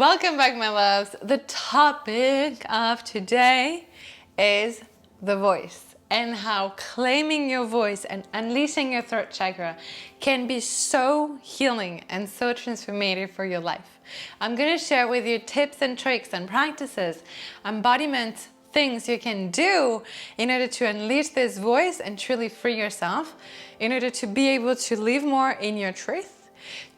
Welcome back, my loves. The topic of today is the voice and how claiming your voice and unleashing your throat chakra can be so healing and so transformative for your life. I'm going to share with you tips and tricks and practices, embodiment things you can do in order to unleash this voice and truly free yourself, in order to be able to live more in your truth,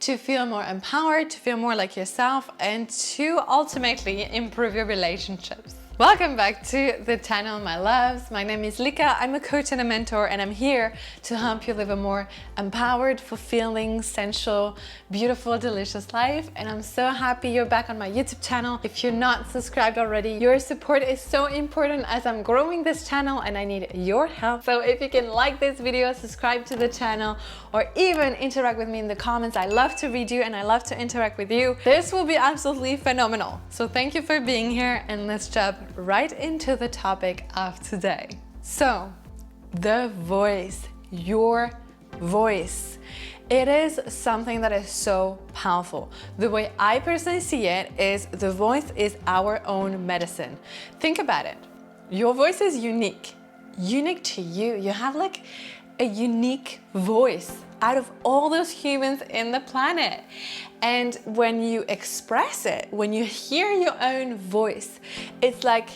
to feel more empowered, to feel more like yourself, and to ultimately improve your relationships. Welcome back to the channel, my loves. My name is Lika. I'm a coach and a mentor, and I'm here to help you live a more empowered, fulfilling, sensual, beautiful, delicious life. And I'm so happy you're back on my YouTube channel. If you're not subscribed already, your support is so important as I'm growing this channel and I need your help. So if you can like this video, subscribe to the channel, or even interact with me in the comments. I love to read you and I love to interact with you. This will be absolutely phenomenal. So thank you for being here, and let's jump right into the topic of today. So, the voice, your voice. It is something that is so powerful. The way I personally see it is the voice is our own medicine. Think about it. Your voice is unique to you. You have like a unique voice out of all those humans in the planet. And when you express it, when you hear your own voice, it's like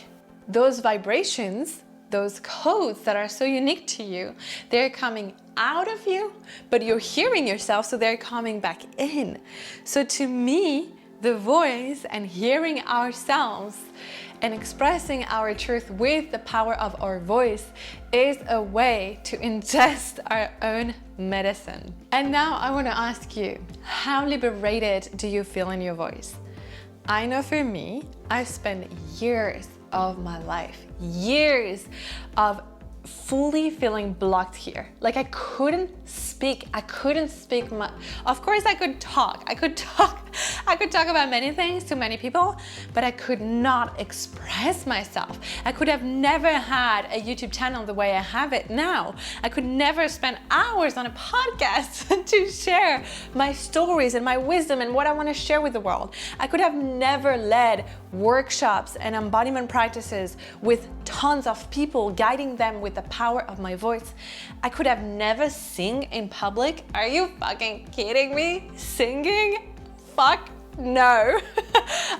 those vibrations, those codes that are so unique to you, they're coming out of you, but you're hearing yourself, so they're coming back in. So to me, the voice and hearing ourselves and expressing our truth with the power of our voice is a way to ingest our own medicine. And now I want to ask you, how liberated do you feel in your voice? I know for me, I've spent years of my life, years of fully feeling blocked here. Like I couldn't speak much. Of course I could talk about many things to many people, but I could not express myself. I could have never had a YouTube channel the way I have it now. I could never spend hours on a podcast to share my stories and my wisdom and what I want to share with the world. I could have never led workshops and embodiment practices with tons of people, guiding them with the power of my voice. I could have never sing in public. Are you fucking kidding me? Singing? Fuck no.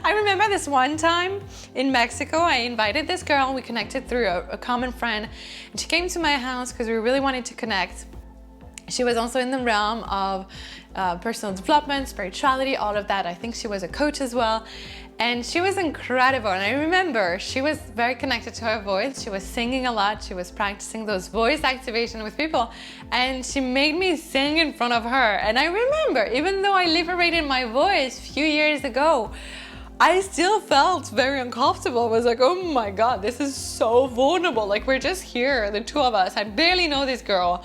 I remember this one time in Mexico, I invited this girl. We connected through a common friend, and she came to my house because we really wanted to connect. She was also in the realm of personal development, spirituality, all of that. I think she was a coach as well. And she was incredible. And I remember she was very connected to her voice. She was singing a lot. She was practicing those voice activation with people. And she made me sing in front of her. And I remember, even though I liberated my voice a few years ago, I still felt very uncomfortable. I was like, oh my God, this is so vulnerable. Like, we're just here, the two of us. I barely know this girl,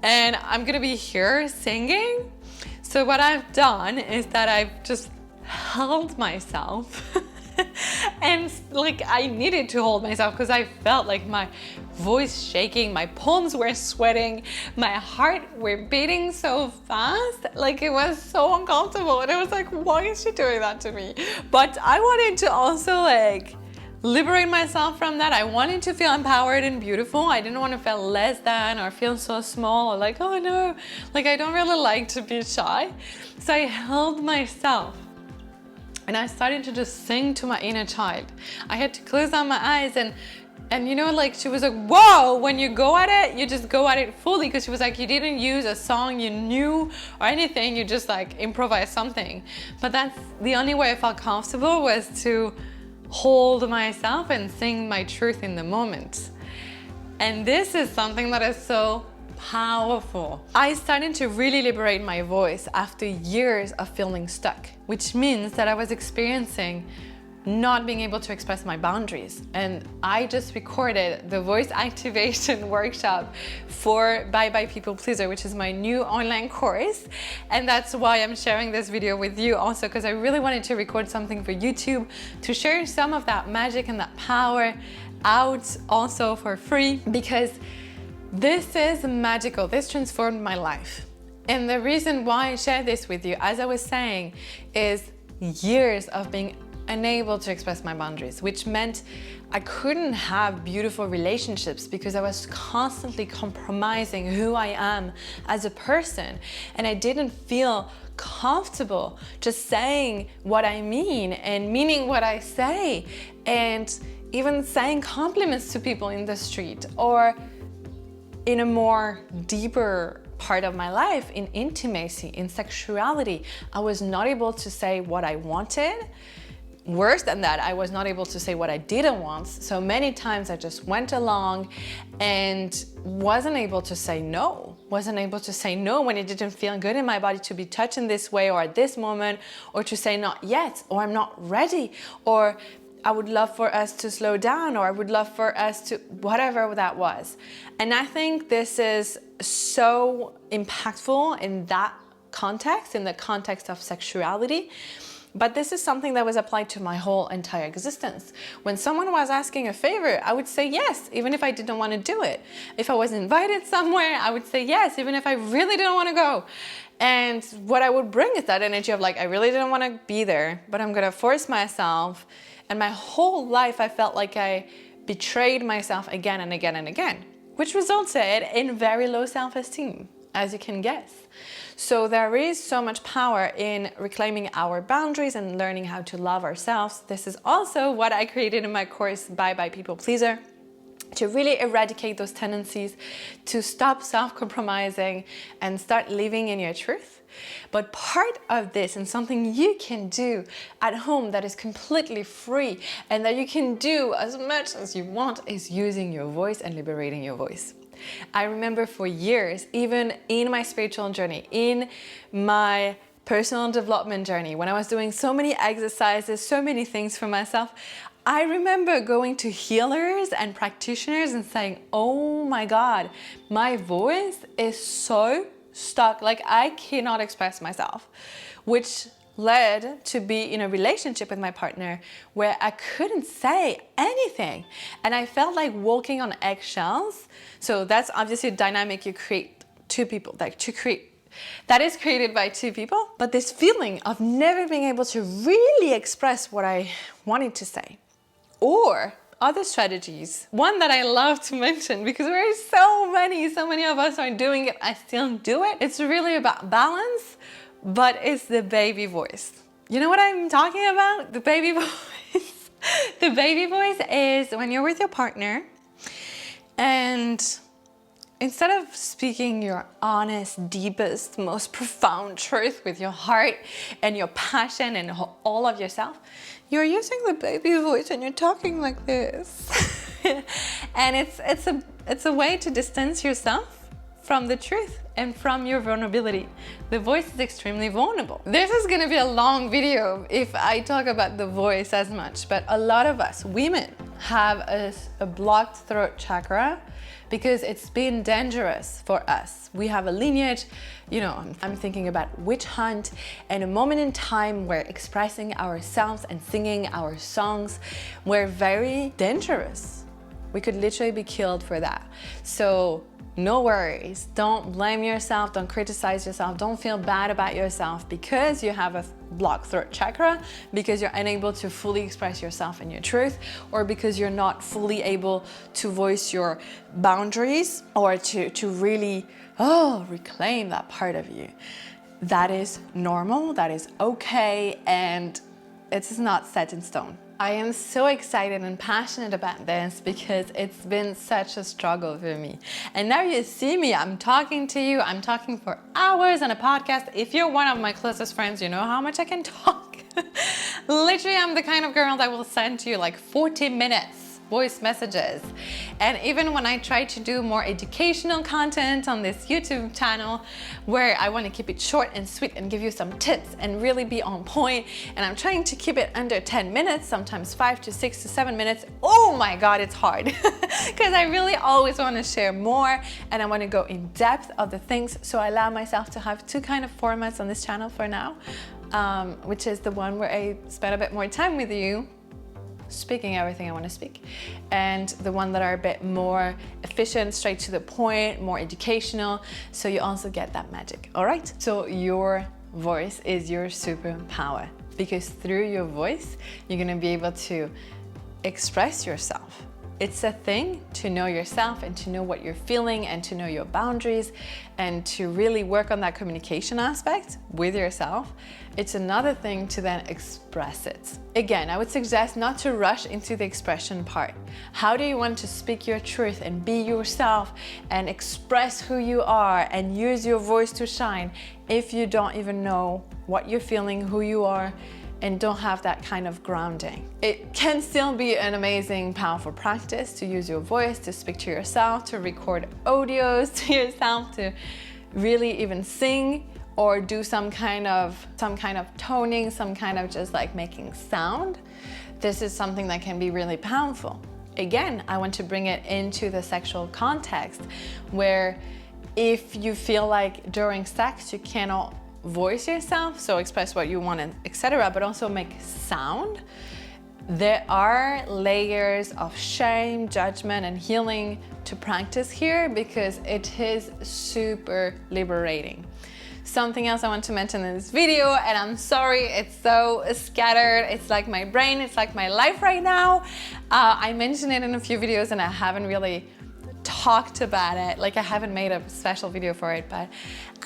and I'm gonna be here singing. So what I've done is that I've just held myself and like I needed to hold myself because I felt like my voice shaking, my palms were sweating, my heart were beating so fast, like it was so uncomfortable. And I was like, why is she doing that to me? But I wanted to also like liberate myself from that. I wanted to feel empowered and beautiful. I didn't want to feel less than or feel so small or like, oh no, like I don't really like to be shy. So I held myself and I started to just sing to my inner child. I had to close down my eyes and you know, like she was like, whoa, when you go at it, you just go at it fully, because she was like, you didn't use a song you knew or anything, you just like improvise something. But that's the only way I felt comfortable, was to hold myself and sing my truth in the moment. And this is something that is so powerful. I started to really liberate my voice after years of feeling stuck, which means that I was experiencing not being able to express my boundaries. And I just recorded the voice activation workshop for Bye Bye People Pleaser, which is my new online course. And that's why I'm sharing this video with you also, because I really wanted to record something for YouTube to share some of that magic and that power out also for free, because this is magical. This transformed my life. And the reason why I share this with you, as I was saying, is years of being unable to express my boundaries, which meant I couldn't have beautiful relationships because I was constantly compromising who I am as a person, and I didn't feel comfortable just saying what I mean and meaning what I say, and even saying compliments to people in the street or in a more deeper part of my life, in intimacy, in sexuality. I was not able to say what I wanted. Worse than that, I was not able to say what I didn't want. So many times I just went along and wasn't able to say no. Wasn't able to say no when it didn't feel good in my body to be touched in this way or at this moment, or to say not yet, or I'm not ready, or I would love for us to slow down, or I would love for us to, whatever that was. And I think this is so impactful in that context, in the context of sexuality. But this is something that was applied to my whole entire existence. When someone was asking a favor, I would say yes, even if I didn't want to do it. If I was invited somewhere, I would say yes, even if I really didn't want to go. And what I would bring is that energy of like, I really didn't want to be there, but I'm going to force myself. And my whole life, I felt like I betrayed myself again and again and again, which resulted in very low self-esteem, as you can guess. So there is so much power in reclaiming our boundaries and learning how to love ourselves. This is also what I created in my course, Bye Bye People Pleaser, to really eradicate those tendencies, to stop self-compromising and start living in your truth. But part of this, and something you can do at home that is completely free and that you can do as much as you want, is using your voice and liberating your voice. I remember for years, even in my spiritual journey, in my personal development journey, when I was doing so many exercises, so many things for myself, I remember going to healers and practitioners and saying, oh my God, my voice is so stuck, like I cannot express myself, which led to be in a relationship with my partner where I couldn't say anything. And I felt like walking on eggshells. So that's obviously a dynamic you create two people, that is created by two people. But this feeling of never being able to really express what I wanted to say. Or other strategies, one that I love to mention because there are so many of us are doing it, I still do it. It's really about balance, but it's the baby voice. You know what I'm talking about? The baby voice. The baby voice is when you're with your partner and instead of speaking your honest, deepest, most profound truth with your heart and your passion and all of yourself, you're using the baby voice and you're talking like this. And it's a way to distance yourself from the truth and from your vulnerability. The voice is extremely vulnerable. This is gonna be a long video if I talk about the voice as much, but a lot of us women have a blocked throat chakra because it's been dangerous for us. We have a lineage, you know, I'm thinking about witch hunt and a moment in time where expressing ourselves and singing our songs were very dangerous. We could literally be killed for that. So no worries, don't blame yourself, don't criticize yourself, don't feel bad about yourself because you have a blocked throat chakra, because you're unable to fully express yourself and your truth, or because you're not fully able to voice your boundaries or to really reclaim that part of you. That is normal, that is okay, and it's not set in stone. I am so excited and passionate about this because it's been such a struggle for me. And now you see me, I'm talking to you, I'm talking for hours on a podcast. If you're one of my closest friends, you know how much I can talk. Literally, I'm the kind of girl that will send you like 40 minutes voice messages. And even when I try to do more educational content on this YouTube channel where I want to keep it short and sweet and give you some tips and really be on point, and I'm trying to keep it under 10 minutes, sometimes 5 to 6 to 7 minutes, oh my God, it's hard because I really always want to share more and I want to go in depth of the things. So I allow myself to have two kind of formats on this channel for now, which is the one where I spend a bit more time with you speaking everything I want to speak, and the one that are a bit more efficient, straight to the point, more educational, so you also get that magic. All right, so your voice is your superpower. because through your voice, you're gonna be able to express yourself. It's a thing to know yourself and to know what you're feeling and to know your boundaries and to really work on that communication aspect with yourself. It's another thing to then express it. Again, I would suggest not to rush into the expression part. How do you want to speak your truth and be yourself and express who you are and use your voice to shine if you don't even know what you're feeling, who you are, and don't have that kind of grounding? It can still be an amazing, powerful practice to use your voice, to speak to yourself, to record audios to yourself, to really even sing or do some kind of toning, some kind of just like making sound. This is something that can be really powerful. Again, I want to bring it into the sexual context where if you feel like during sex you cannot voice yourself, so express what you want, etc., but also make sound, there are layers of shame, judgment, and healing to practice here because it is super liberating. Something else I want to mention in this video, and I'm sorry it's so scattered, it's like my brain, it's like my life right now. I mentioned it in a few videos and I haven't really talked about it, like I haven't made a special video for it, but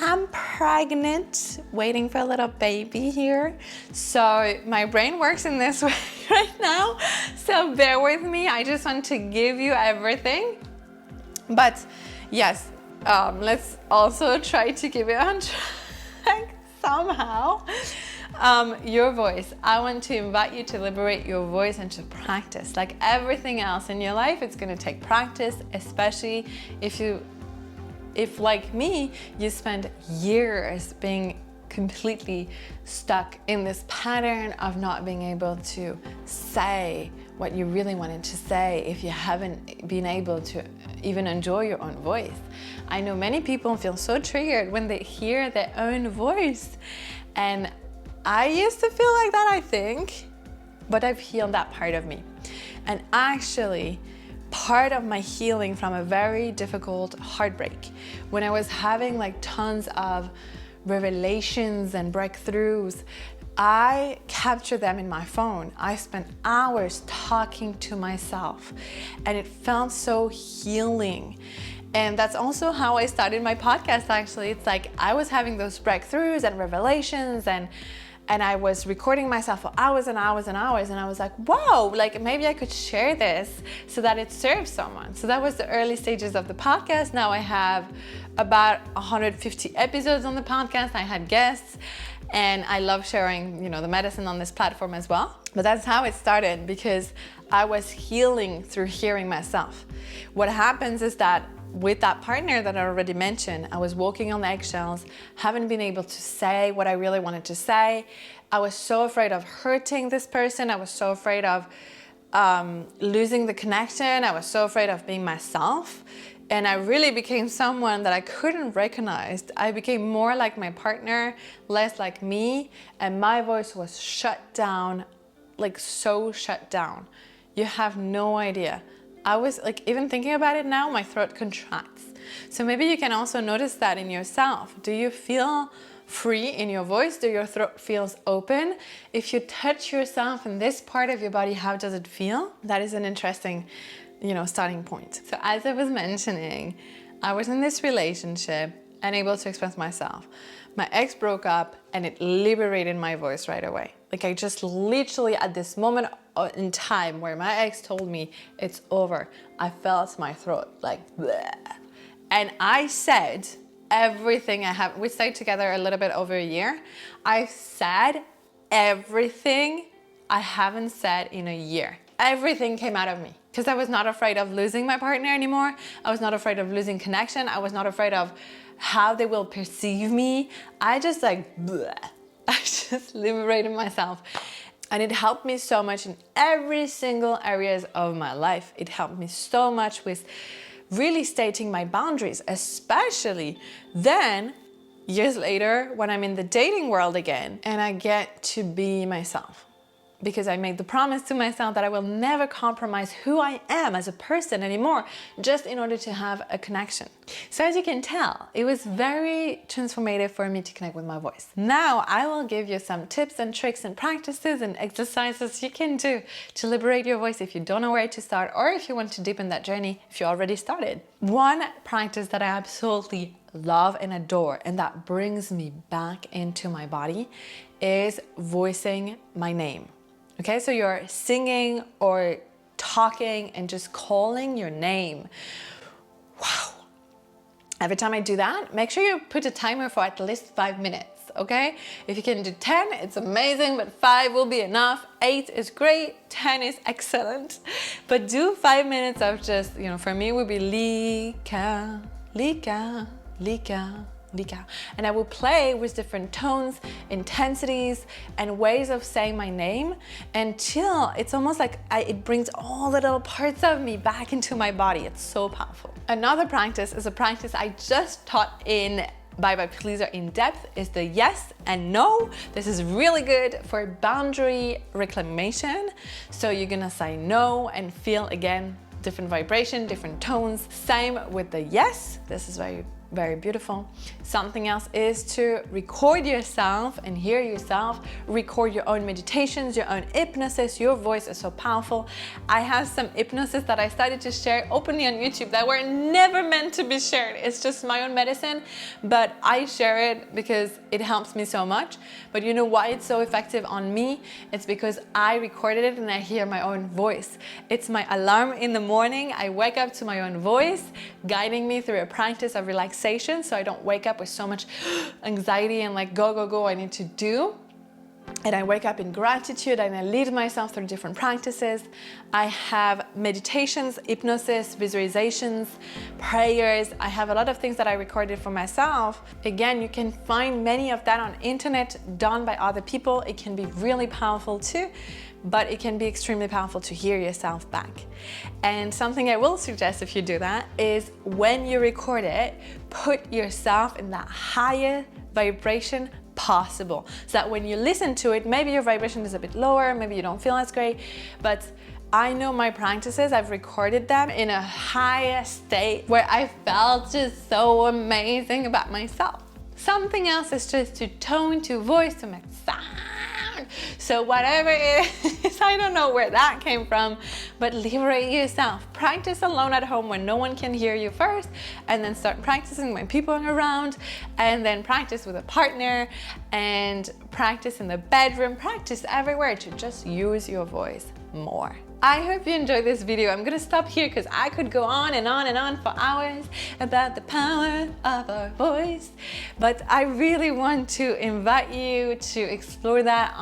I'm pregnant, waiting for a little baby here. So my brain works in this way right now, so bear with me. I just want to give you everything. But yes, let's also try to keep it on track somehow. Your voice. I want to invite you to liberate your voice and to practice. Like everything else in your life, it's going to take practice, especially if like me, you spend years being completely stuck in this pattern of not being able to say what you really wanted to say if you haven't been able to even enjoy your own voice. I know many people feel so triggered when they hear their own voice, and I used to feel like that, I think, but I've healed that part of me. And actually, part of my healing from a very difficult heartbreak, when I was having like tons of revelations and breakthroughs, I captured them in my phone. I spent hours talking to myself, and it felt so healing. And that's also how I started my podcast, actually. It's like I was having those breakthroughs and revelations, and I was recording myself for hours and hours and hours, and I was like, whoa, like maybe I could share this so that it serves someone. So that was the early stages of the podcast. Now I have about 150 episodes on the podcast. I had guests, and I love sharing, the medicine on this platform as well. But that's how it started, because I was healing through hearing myself. What happens is that with that partner that I already mentioned, I was walking on eggshells, haven't been able to say what I really wanted to say. I was so afraid of hurting this person. I was so afraid of losing the connection. I was so afraid of being myself. And I really became someone that I couldn't recognize. I became more like my partner, less like me, and my voice was shut down, like so shut down. You have no idea. I was like, even thinking about it now, my throat contracts. So maybe you can also notice that in yourself. Do you feel free in your voice? Do your throat feels open? If you touch yourself in this part of your body, how does it feel? That is an interesting, starting point. So as I was mentioning, I was in this relationship, unable to express myself. My ex broke up, and it liberated my voice right away. Like I just literally at this moment in time where my ex told me it's over, I felt my throat like bleh. And I said everything I have. We stayed together a little bit over a year. I said everything I haven't said in a year. Everything came out of me because I was not afraid of losing my partner anymore. I was not afraid of losing connection. I was not afraid of how they will perceive me. I just bleh. I just liberated myself. And it helped me so much in every single areas of my life. It helped me so much with really stating my boundaries, especially then, years later, when I'm in the dating world again and I get to be myself. because I made the promise to myself that I will never compromise who I am as a person anymore, just in order to have a connection. So as you can tell, it was very transformative for me to connect with my voice. Now I will give you some tips and tricks and practices and exercises you can do to liberate your voice if you don't know where to start, or if you want to deepen that journey if you already started. One practice that I absolutely love and adore, and that brings me back into my body, is voicing my name. Okay, so you're singing or talking and just calling your name. Wow. Every time I do that, make sure you put a timer for at least 5 minutes, okay? If you can do 10, it's amazing, but 5 will be enough. 8 is great, 10 is excellent. But do 5 minutes of just, for me it would be Lika, Lika, Lika, Lika. And I will play with different tones, intensities, and ways of saying my name until it's almost like it brings all the little parts of me back into my body. It's so powerful. Another practice is a practice I just taught in Bye Bye Pleaser in depth, is the yes and no. This is really good for boundary reclamation. So you're gonna say no and feel again different vibration, different tones. Same with the yes. This is very beautiful. Something else is to record yourself and hear yourself. Record your own meditations, your own hypnosis. Your voice is so powerful. I have some hypnosis that I started to share openly on YouTube that were never meant to be shared. It's just my own medicine, but I share it because it helps me so much. But you know why it's so effective on me? It's because I recorded it and I hear my own voice. It's my alarm in the morning. I wake up to my own voice, guiding me through a practice of relaxation, so I don't wake up with so much anxiety and like go, I need to do. And I wake up in gratitude and I lead myself through different practices. I have meditations, hypnosis, visualizations, prayers. I have a lot of things that I recorded for myself. Again, you can find many of that on internet done by other people. It can be really powerful too, but it can be extremely powerful to hear yourself back. And something I will suggest if you do that is when you record it, put yourself in that higher vibration possible, so that when you listen to it, maybe your vibration is a bit lower, maybe you don't feel as great, but I know my practices, I've recorded them in a higher state where I felt just so amazing about myself. Something else is just to tone, to voice, to make sound. So whatever it is, I don't know where that came from, but liberate yourself. Practice alone at home when no one can hear you first, and then start practicing when people are around, and then practice with a partner, and practice in the bedroom, practice everywhere to just use your voice more. I hope you enjoyed this video. I'm gonna stop here because I could go on and on and on for hours about the power of our voice, but I really want to invite you to explore that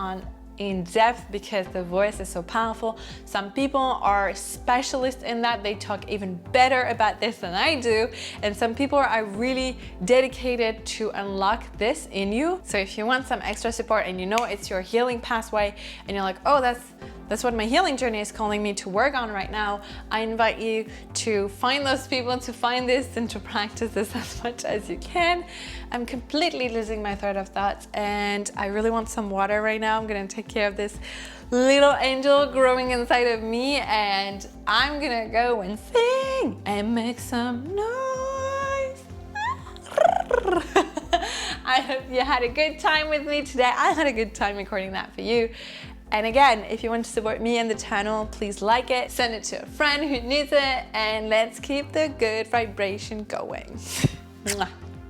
in depth because the voice is so powerful. Some people are specialists in that. They talk even better about this than I do. And some people are really dedicated to unlock this in you. So if you want some extra support and you know it's your healing pathway and you're like, oh, that's what my healing journey is calling me to work on right now, I invite you to find those people, to find this and to practice this as much as you can. I'm completely losing my thread of thoughts and I really want some water right now. I'm gonna take care of this little angel growing inside of me and I'm gonna go and sing and make some noise. I hope you had a good time with me today. I had a good time recording that for you. And again, if you want to support me and the channel, please like it, send it to a friend who needs it, and let's keep the good vibration going. Mwah.